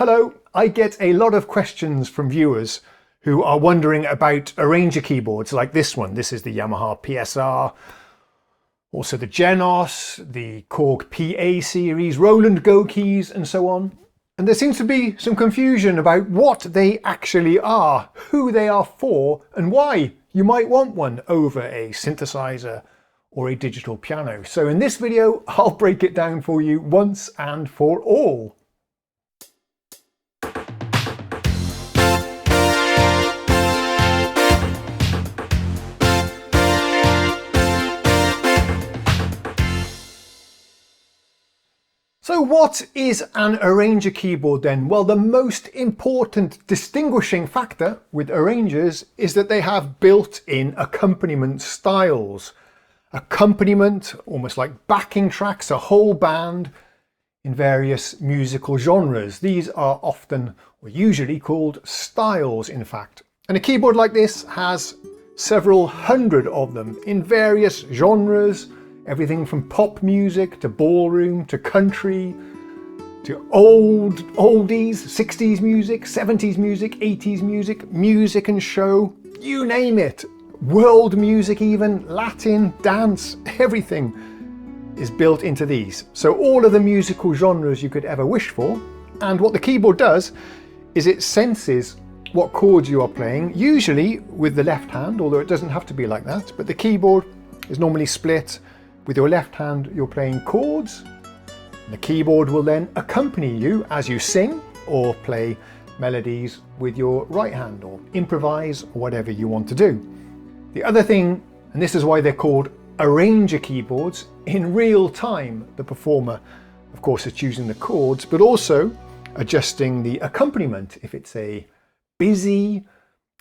Hello, I get a lot of questions from viewers who are wondering about arranger keyboards like this one. This is the Yamaha PSR, also the GENOS, the KORG PA series, Roland Go keys and so on. And there seems to be some confusion about what they actually are, who they are for, and why you might want one over a synthesizer or a digital piano. So in this video, I'll break it down for you once and for all. So what is an arranger keyboard then? Well, the most important distinguishing factor with arrangers is that they have built-in accompaniment styles. Accompaniment, almost like backing tracks, a whole band in various musical genres. These are often or usually called styles, in fact. And a keyboard like this has several hundred of them in various genres. Everything from pop music to ballroom to country to oldies, 60s music, 70s music, 80s music, music and show, you name it. World music even, Latin, dance, everything is built into these. So all of the musical genres you could ever wish for. And what the keyboard does is it senses what chords you are playing, usually with the left hand, although it doesn't have to be like that, but the keyboard is normally split. With your left hand, you're playing chords. The keyboard will then accompany you as you sing or play melodies with your right hand or improvise or whatever you want to do. The other thing, and this is why they're called arranger keyboards, in real time, the performer, of course, is choosing the chords, but also adjusting the accompaniment. If it's a busy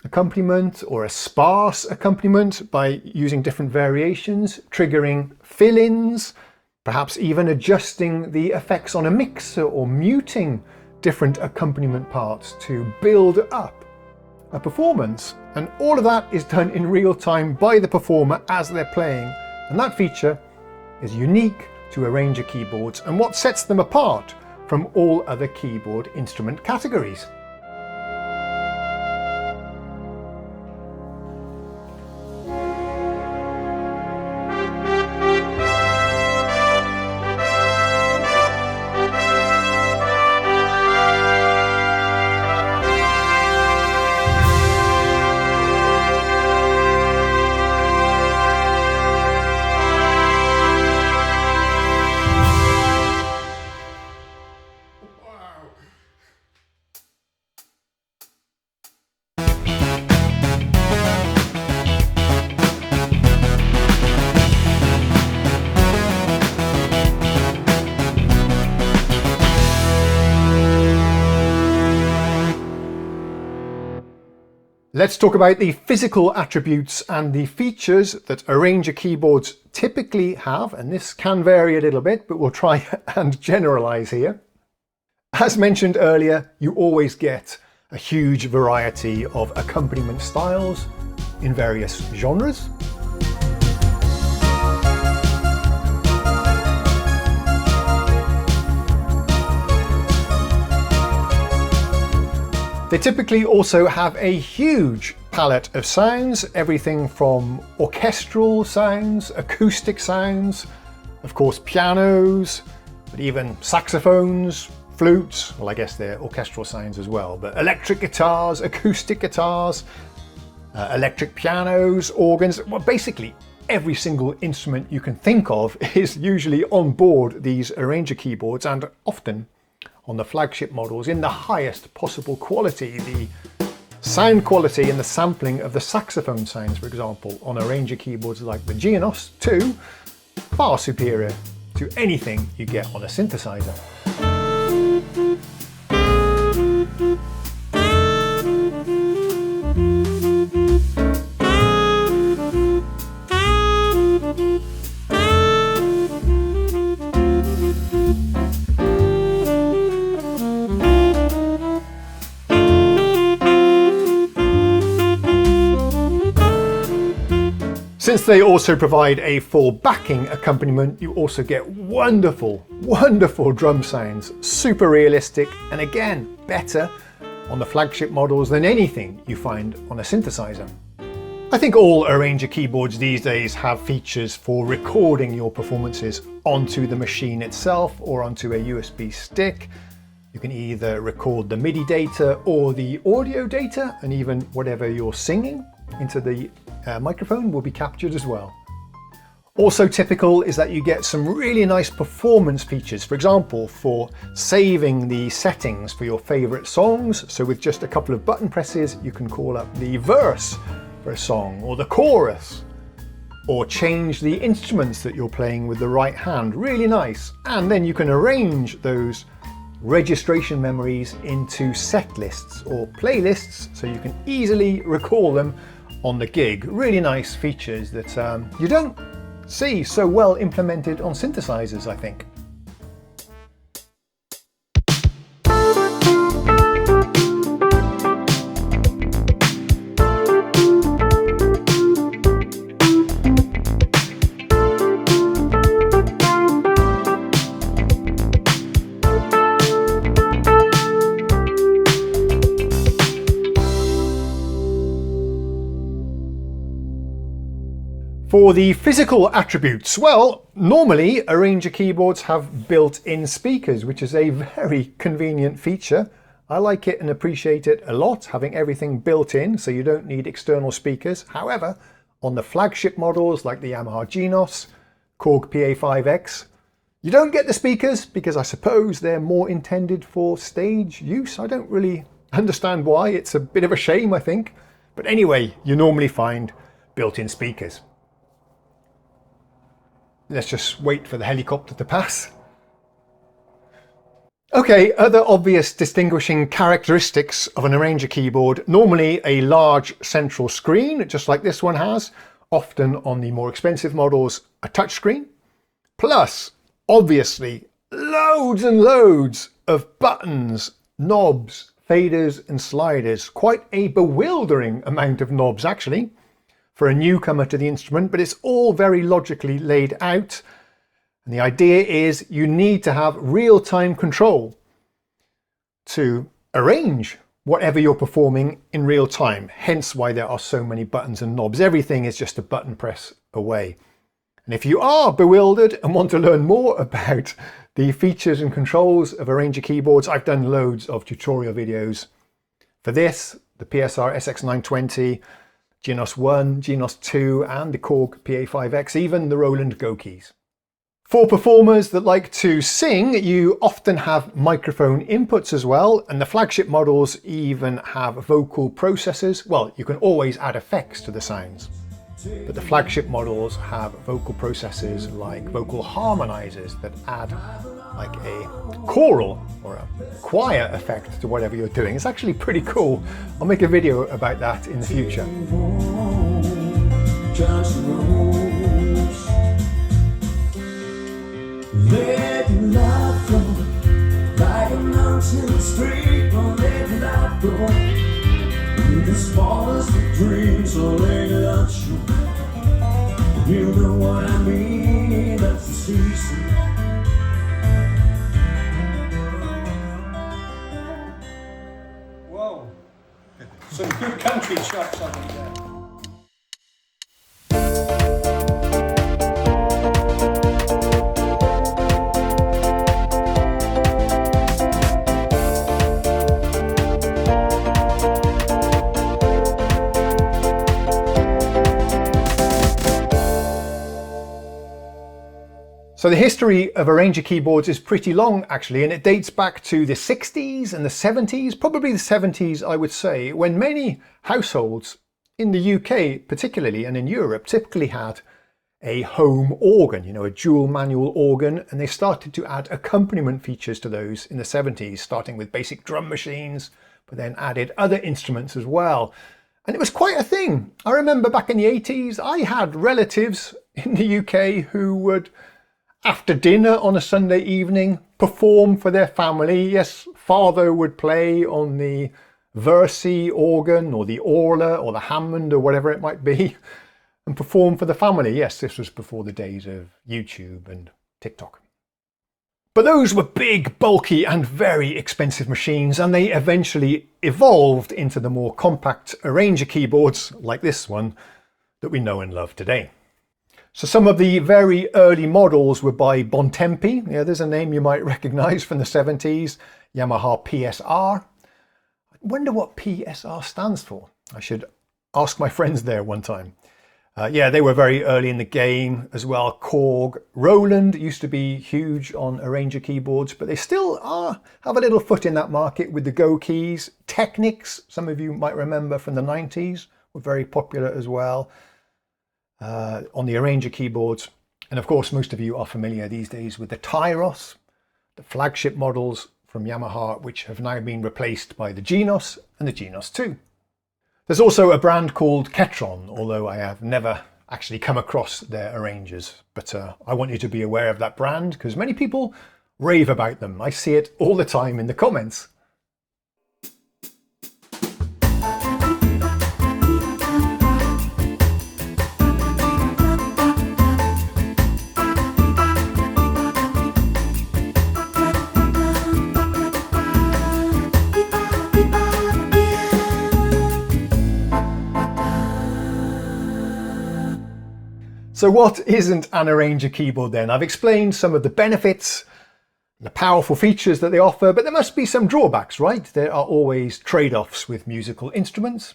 accompaniment or a sparse accompaniment by using different variations, triggering fill-ins, perhaps even adjusting the effects on a mixer or muting different accompaniment parts to build up a performance. And all of that is done in real time by the performer as they're playing. And that feature is unique to arranger keyboards and what sets them apart from all other keyboard instrument categories. Let's talk about the physical attributes and the features that arranger keyboards typically have, and this can vary a little bit, but we'll try and generalize here. As mentioned earlier, you always get a huge variety of accompaniment styles in various genres. They typically also have a huge palette of sounds, everything from orchestral sounds, acoustic sounds, of course pianos, but even saxophones, flutes, well I guess they're orchestral sounds as well, but electric guitars, acoustic guitars, electric pianos, organs, well basically every single instrument you can think of is usually on board these arranger keyboards, and often on the flagship models in the highest possible quality. The sound quality and the sampling of the saxophone sounds, for example, on arranger keyboards like the GENOS 2, far superior to anything you get on a synthesizer. Since they also provide a full backing accompaniment, you also get wonderful, wonderful drum sounds, super realistic, and again, better on the flagship models than anything you find on a synthesizer. I think all arranger keyboards these days have features for recording your performances onto the machine itself or onto a USB stick. You can either record the MIDI data or the audio data, and even whatever you're singing into the microphone will be captured as well. Also typical is that you get some really nice performance features, for example, for saving the settings for your favorite songs. So with just a couple of button presses, you can call up the verse for a song or the chorus, or change the instruments that you're playing with the right hand. Really nice. And then you can arrange those registration memories into set lists or playlists so you can easily recall them on the gig. Really nice features that you don't see so well implemented on synthesizers, I think. For the physical attributes, well, normally arranger keyboards have built-in speakers, which is a very convenient feature. I like it and appreciate it a lot, having everything built in so you don't need external speakers. However, on the flagship models like the YAMAHA GENOS, KORG PA5X, you don't get the speakers because I suppose they're more intended for stage use. I don't really understand why. It's a bit of a shame, I think. But anyway, you normally find built-in speakers. Let's just wait for the helicopter to pass. Okay, other obvious distinguishing characteristics of an arranger keyboard. Normally a large central screen, just like this one has. Often on the more expensive models, a touchscreen. Plus, obviously, loads and loads of buttons, knobs, faders and sliders. Quite a bewildering amount of knobs, actually, for a newcomer to the instrument, but it's all very logically laid out. And the idea is you need to have real-time control to arrange whatever you're performing in real time, hence why there are so many buttons and knobs. Everything is just a button press away. And if you are bewildered and want to learn more about the features and controls of arranger keyboards, I've done loads of tutorial videos for this, the PSR SX920, GENOS 1, GENOS 2 and the KORG PA5X, even the ROLAND Go keys. For performers that like to sing, you often have microphone inputs as well, and the flagship models even have vocal processors. Well, you can always add effects to the sounds, but the flagship models have vocal processors like vocal harmonizers that add like a choral or a choir effect to whatever you're doing. It's actually pretty cool. I'll make a video about that in the future. Let love flow like a mountain stream, or let love go through the smallest of dreams, or let it out show. You know what I mean, that's the season. Whoa, some good country shots on there. So the history of arranger keyboards is pretty long actually, and it dates back to the 60s and the 70s, probably the 70s I would say, when many households in the UK particularly and in Europe typically had a home organ, you know, a dual manual organ, and they started to add accompaniment features to those in the 70s, starting with basic drum machines, but then added other instruments as well. And it was quite a thing. I remember back in the 80s, I had relatives in the UK who would, after dinner on a Sunday evening, perform for their family. Yes, father would play on the Versi organ or the Orla or the Hammond or whatever it might be. and perform for the family. Yes, this was before the days of YouTube and TikTok. But those were big, bulky and very expensive machines, and they eventually evolved into the more compact arranger keyboards like this one that we know and love today. So some of the very early models were by Bontempi. Yeah, there's a name you might recognize from the 70s, Yamaha PSR. I wonder what PSR stands for. I should ask my friends there one time. Yeah, they were very early in the game as well. KORG, ROLAND used to be huge on arranger keyboards, but they still have a little foot in that market with the Go keys. Technics, some of you might remember from the 90s, were very popular as well on the arranger keyboards. And of course, most of you are familiar these days with the Tyros, the flagship models from Yamaha, which have now been replaced by the GENOS and the GENOS 2. There's also a brand called Ketron, although I have never actually come across their arrangers. But I want you to be aware of that brand because many people rave about them. I see it all the time in the comments. So what isn't an arranger keyboard then? I've explained some of the benefits, the powerful features that they offer, but there must be some drawbacks, right? There are always trade-offs with musical instruments.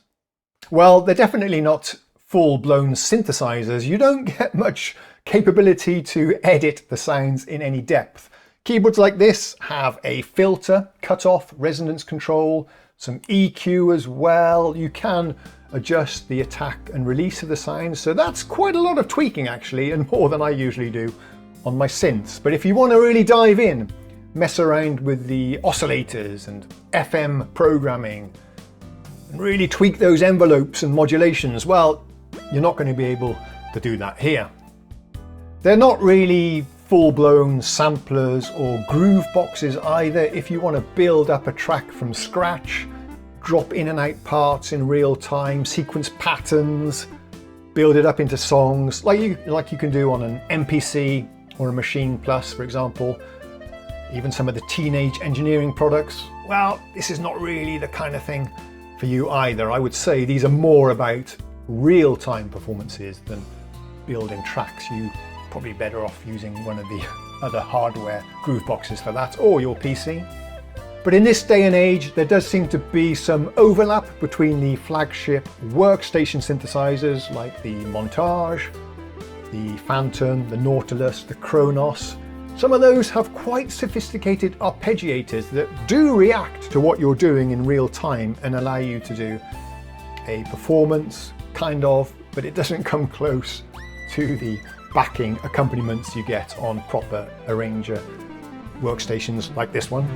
Well, they're definitely not full-blown synthesizers. You don't get much capability to edit the sounds in any depth. Keyboards like this have a filter, cut-off, resonance control, some EQ as well. You can adjust the attack and release of the sounds. So that's quite a lot of tweaking actually, and more than I usually do on my synths. But if you want to really dive in, mess around with the oscillators and FM programming, and really tweak those envelopes and modulations, well, you're not going to be able to do that here. They're not really full-blown samplers or groove boxes either. If you want to build up a track from scratch, drop in and out parts in real time, sequence patterns, build it up into songs like you can do on an MPC or a Machine Plus, for example. Even some of the teenage engineering products. Well, this is not really the kind of thing for you either. I would say these are more about real-time performances than building tracks. You're probably better off using one of the other hardware groove boxes for that, or your PC. But in this day and age, there does seem to be some overlap between the flagship workstation synthesizers like the Montage, the Phantom, the Nautilus, the Kronos. Some of those have quite sophisticated arpeggiators that do react to what you're doing in real time and allow you to do a performance, kind of, but it doesn't come close to the backing accompaniments you get on proper arranger workstations like this one.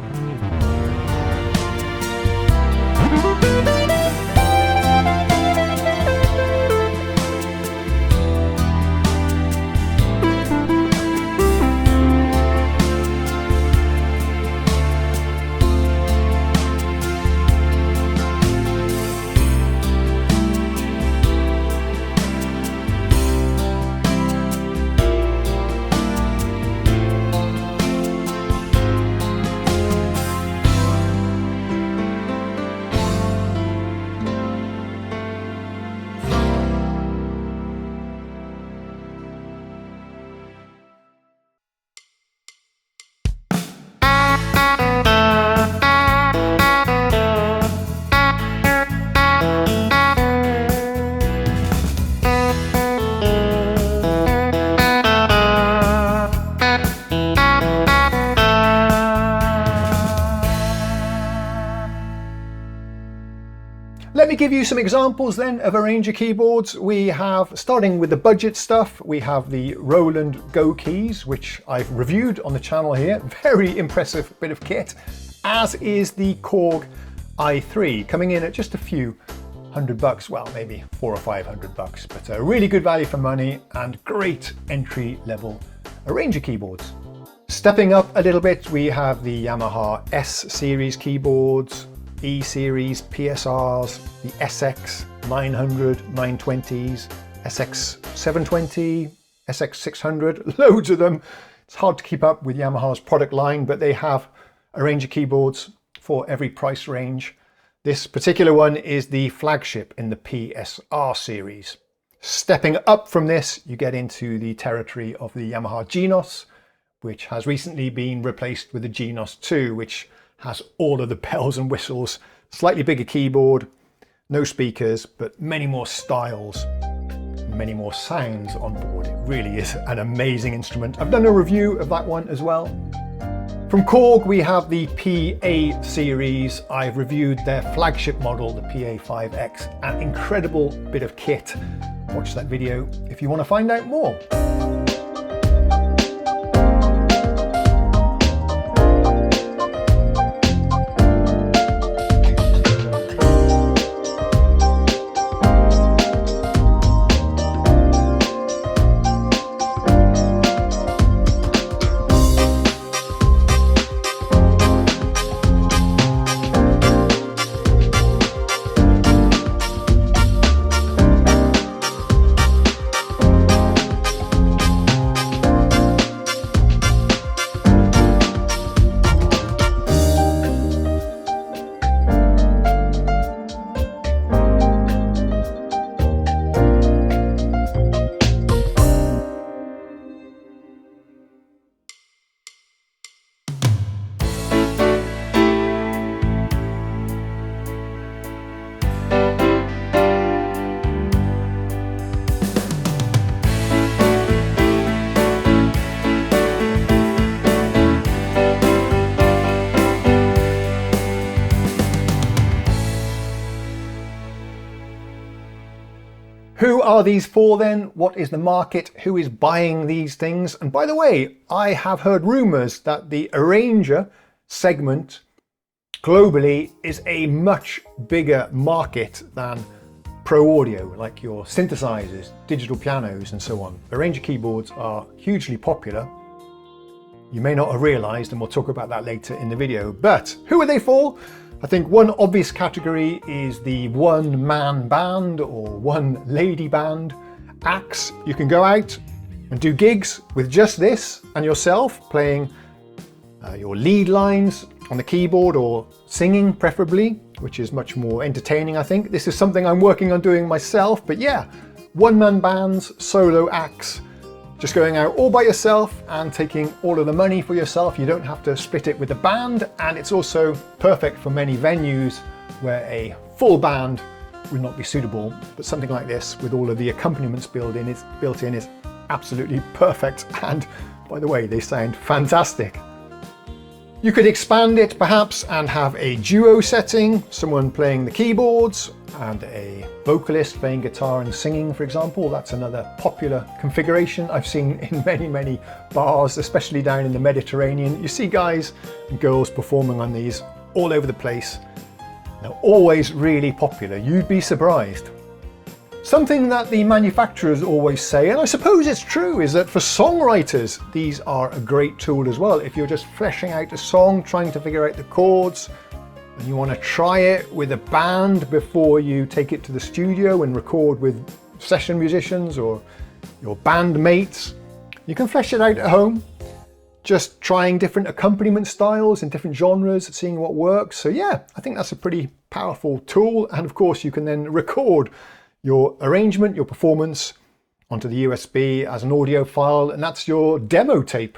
Let me give you some examples then of arranger keyboards. We have, starting with the budget stuff, we have the Roland Go keys, which I've reviewed on the channel here. Very impressive bit of kit, as is the KORG i3, coming in at just a few $100, well, maybe $400 or $500, but a really good value for money and great entry-level arranger keyboards. Stepping up a little bit, we have the Yamaha S series keyboards, E series PSRs, the SX 900, 920s, SX720, SX600, loads of them. It's hard to keep up with Yamaha's product line, but they have a range of keyboards for every price range. This particular one is the flagship in the PSR series. Stepping up from this, you get into the territory of the Yamaha GENOS, which has recently been replaced with the GENOS 2, which has all of the bells and whistles, slightly bigger keyboard, no speakers, but many more styles, many more sounds on board. It really is an amazing instrument. I've done a review of that one as well. From KORG, we have the PA series. I've reviewed their flagship model, the PA5X, an incredible bit of kit. Watch that video if you want to find out more. Who are these for then? What is the market? Who is buying these things? And by the way, I have heard rumors that the arranger segment globally is a much bigger market than pro audio, like your synthesizers, digital pianos and so on. Arranger keyboards are hugely popular. You may not have realized, and we'll talk about that later in the video, but who are they for? I think one obvious category is the one-man band or one-lady band acts. You can go out and do gigs with just this and yourself, playing your lead lines on the keyboard or singing preferably, which is much more entertaining, I think. This is something I'm working on doing myself, but yeah, one-man bands, solo acts, just going out all by yourself and taking all of the money for yourself. You don't have to split it with a band, and it's also perfect for many venues where a full band would not be suitable, but something like this with all of the accompaniments built in is absolutely perfect. And by the way, they sound fantastic. You could expand it perhaps and have a duo setting, someone playing the keyboards and a vocalist playing guitar and singing, for example. That's another popular configuration I've seen in many bars, especially down in the Mediterranean. You see guys and girls performing on these all over the place. They're always really popular. You'd be surprised. Something that the manufacturers always say, and I suppose it's true, is that for songwriters, these are a great tool as well. If you're just fleshing out a song, trying to figure out the chords, and you want to try it with a band before you take it to the studio and record with session musicians or your band mates, you can flesh it out at home, just trying different accompaniment styles in different genres, seeing what works. So yeah, I think that's a pretty powerful tool. And of course, you can then record your arrangement, your performance onto the USB as an audio file, and that's your demo tape.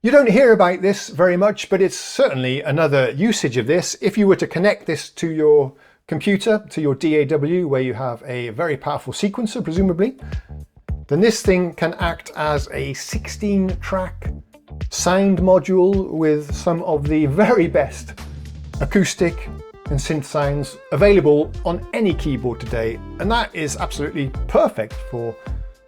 You don't hear about this very much, but it's certainly another usage of this. If you were to connect this to your computer, to your DAW, where you have a very powerful sequencer, presumably, then this thing can act as a 16-track sound module with some of the very best acoustic and synth sounds available on any keyboard today, and that is absolutely perfect for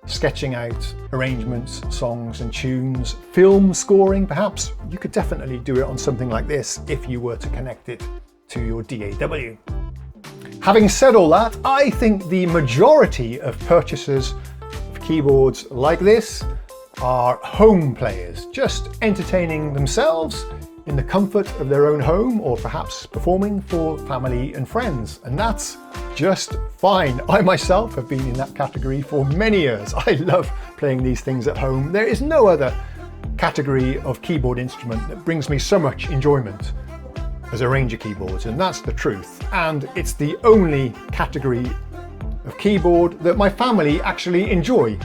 sketching out arrangements, songs and tunes, film scoring perhaps. You could definitely do it on something like this if you were to connect it to your DAW. Having said all that, I think the majority of purchasers of keyboards like this are home players, just entertaining themselves in the comfort of their own home, or perhaps performing for family and friends. And that's just fine. I myself have been in that category for many years. I love playing these things at home. There is no other category of keyboard instrument that brings me so much enjoyment as arranger keyboards, and that's the truth. And it's the only category of keyboard that my family actually enjoy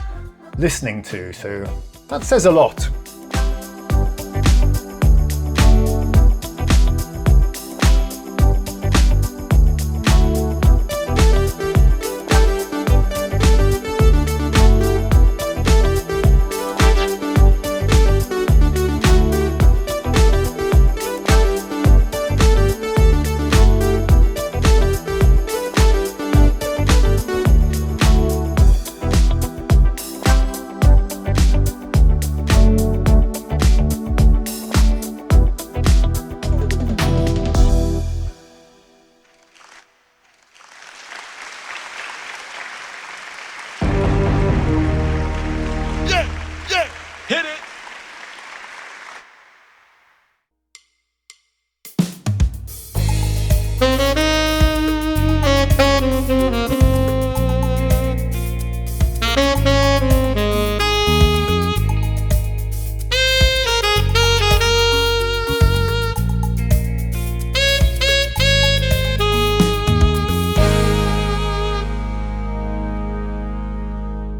listening to, so that says a lot.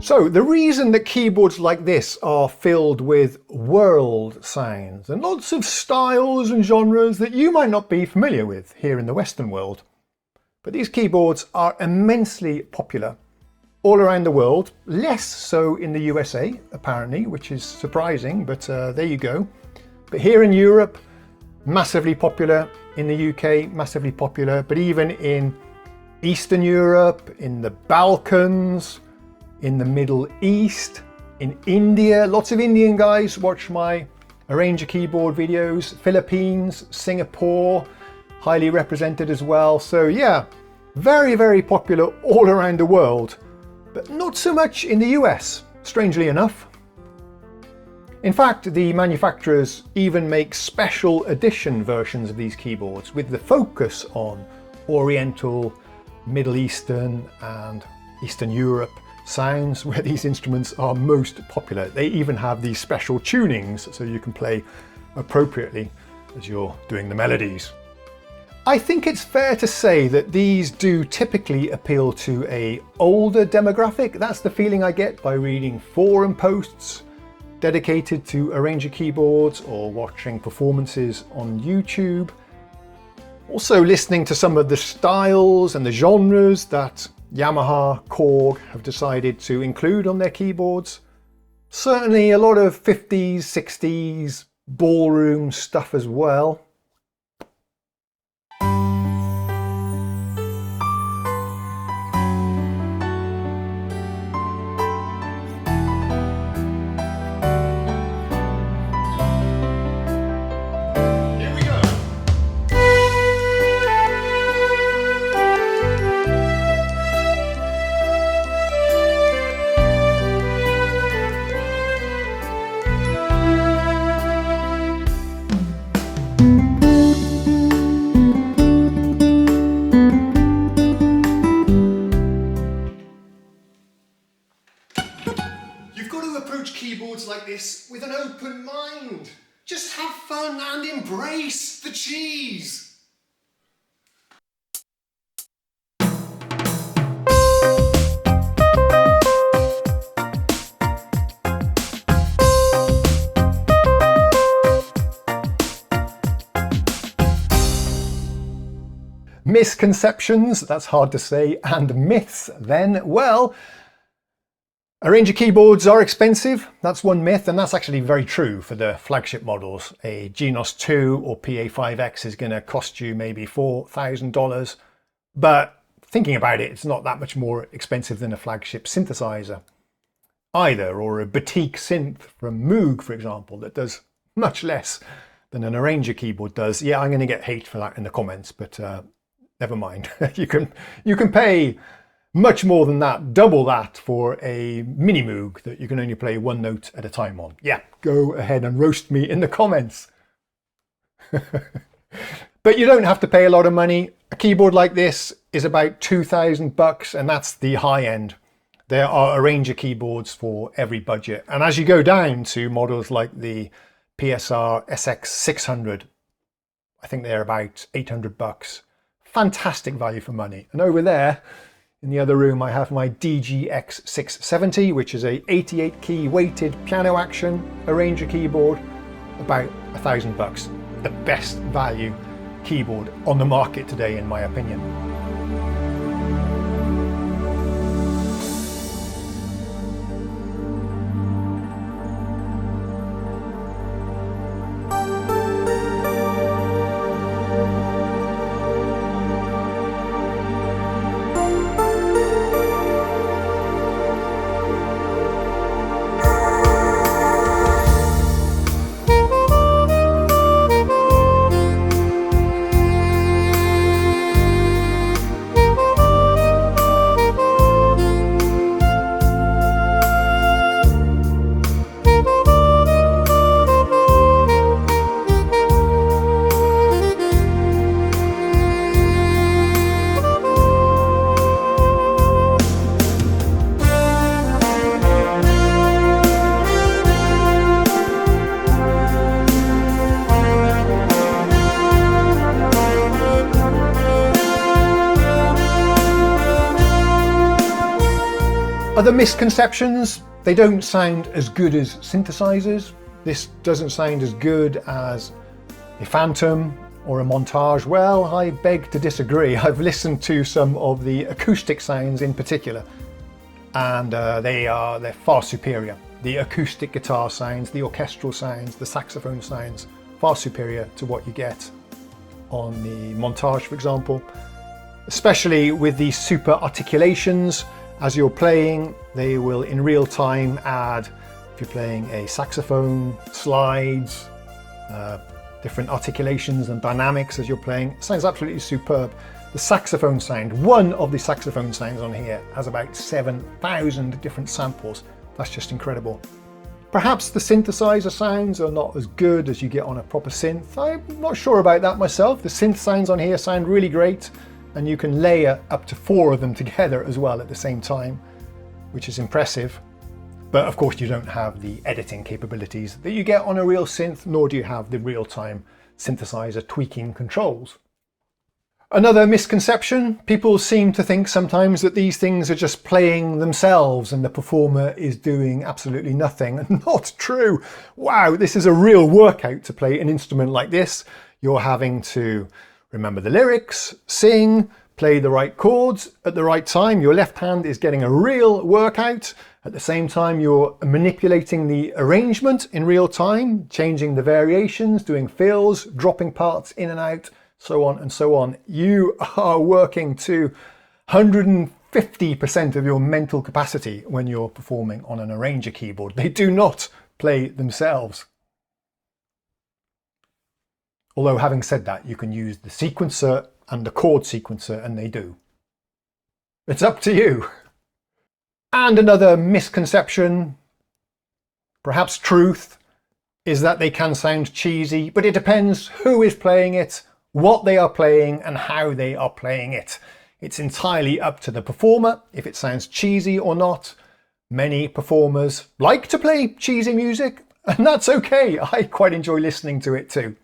So the reason that keyboards like this are filled with world sounds and lots of styles and genres that you might not be familiar with here in the Western world. But these keyboards are immensely popular all around the world, less so in the USA apparently, which is surprising, but there you go. But here in Europe, massively popular, in the UK, massively popular, but even in Eastern Europe, in the Balkans, in the Middle East, in India, lots of Indian guys watch my arranger keyboard videos, Philippines, Singapore, highly represented as well. So yeah, very, very popular all around the world, but not so much in the US, strangely enough. In fact, the manufacturers even make special edition versions of these keyboards with the focus on Oriental, Middle Eastern and Eastern Europe sounds where these instruments are most popular. They even have these special tunings so you can play appropriately as you're doing the melodies. I think it's fair to say that these do typically appeal to an older demographic. That's the feeling I get by reading forum posts dedicated to arranger keyboards or watching performances on YouTube. Also listening to some of the styles and the genres that YAMAHA, KORG have decided to include on their keyboards. Certainly a lot of 50s, 60s ballroom stuff as well. Keyboards like this with an open mind. Just have fun and embrace the cheese. Misconceptions, that's hard to say, and myths then. Well, arranger keyboards are expensive, that's one myth, and that's actually very true for the flagship models. A GENOS 2 or PA5X is going to cost you maybe $4,000, but thinking about it, it's not that much more expensive than a flagship synthesizer either, or a boutique synth from Moog, for example, that does much less than an arranger keyboard does. Yeah, I'm going to get hate for that in the comments, but never mind. You can pay much more than that, double that, for a mini Moog that you can only play one note at a time on. Yeah, go ahead and roast me in the comments. But you don't have to pay a lot of money. A keyboard like this is about $2,000 and that's the high end. There are Arranger keyboards for every budget. And as you go down to models like the PSR SX600, I think they're about $800. Fantastic value for money. And over there in the other room, I have my DGX670, which is a 88 key weighted piano action Arranger keyboard, about $1,000. The best value keyboard on the market today, in my opinion. Other misconceptions, they don't sound as good as synthesizers. This doesn't sound as good as a Phantom or a Montage. Well, I beg to disagree. I've listened to some of the acoustic sounds in particular, and they're far superior. The acoustic guitar sounds, the orchestral sounds, the saxophone sounds, far superior to what you get on the Montage, for example. Especially with the super articulations. As you're playing, they will in real time add, if you're playing a saxophone, slides, different articulations and dynamics as you're playing. It sounds absolutely superb. The saxophone sound, one of the saxophone sounds on here has about 7,000 different samples. That's just incredible. Perhaps the synthesizer sounds are not as good as you get on a proper synth. I'm not sure about that myself. The synth sounds on here sound really great. And you can layer up to 4 of them together as well at the same time, which is impressive. But of course you don't have the editing capabilities that you get on a real synth, nor do you have the real-time synthesizer tweaking controls. Another misconception, people seem to think sometimes that these things are just playing themselves and the performer is doing absolutely nothing. Not true. Wow, this is a real workout to play an instrument like this. You're having to remember the lyrics, sing, play the right chords at the right time. Your left hand is getting a real workout. At the same time, you're manipulating the arrangement in real time, changing the variations, doing fills, dropping parts in and out, so on and so on. You are working to 150% of your mental capacity when you're performing on an Arranger keyboard. They do not play themselves. Although having said that, you can use the sequencer and the chord sequencer, and they do. It's up to you. And another misconception, perhaps truth, is that they can sound cheesy, but it depends who is playing it, what they are playing, and how they are playing it. It's entirely up to the performer if it sounds cheesy or not. Many performers like to play cheesy music, and that's okay. I quite enjoy listening to it too.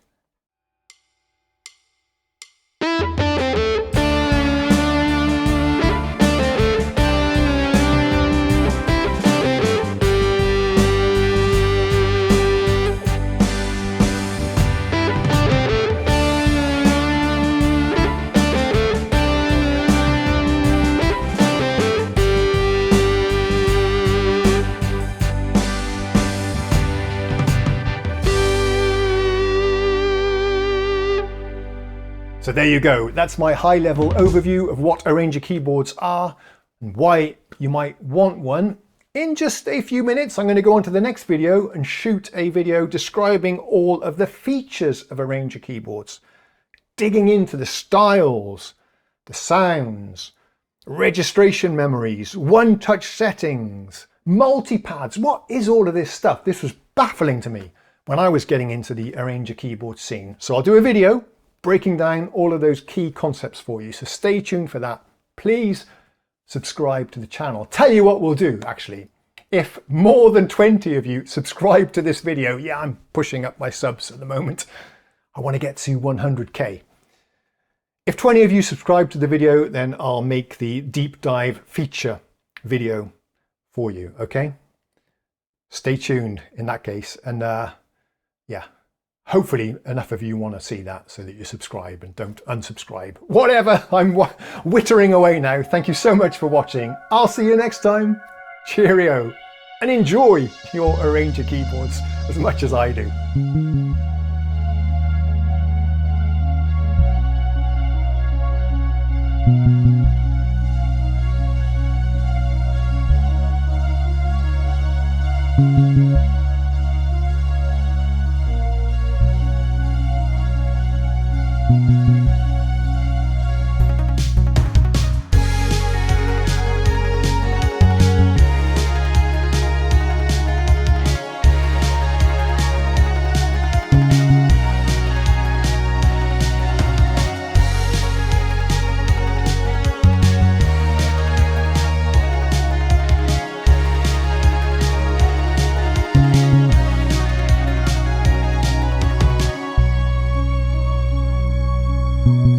So there you go, that's my high-level overview of what Arranger keyboards are and why you might want one. In just a few minutes, I'm going to go on to the next video and shoot a video describing all of the features of Arranger keyboards, digging into the styles, the sounds, registration memories, one-touch settings, multipads. What is all of this stuff? This was baffling to me when I was getting into the Arranger keyboard scene. So I'll do a video breaking down all of those key concepts for you. So stay tuned for that. Please subscribe to the channel. Tell you what we'll do, actually. If more than 20 of you subscribe to this video, yeah, I'm pushing up my subs at the moment. I want to get to 100k. If 20 of you subscribe to the video, then I'll make the deep dive feature video for you, okay? Stay tuned in that case. And yeah, hopefully enough of you want to see that so that you subscribe and don't unsubscribe. Whatever, I'm wittering away now. Thank you so much for watching. I'll see you next time. Cheerio. And enjoy your Arranger keyboards as much as I do. you.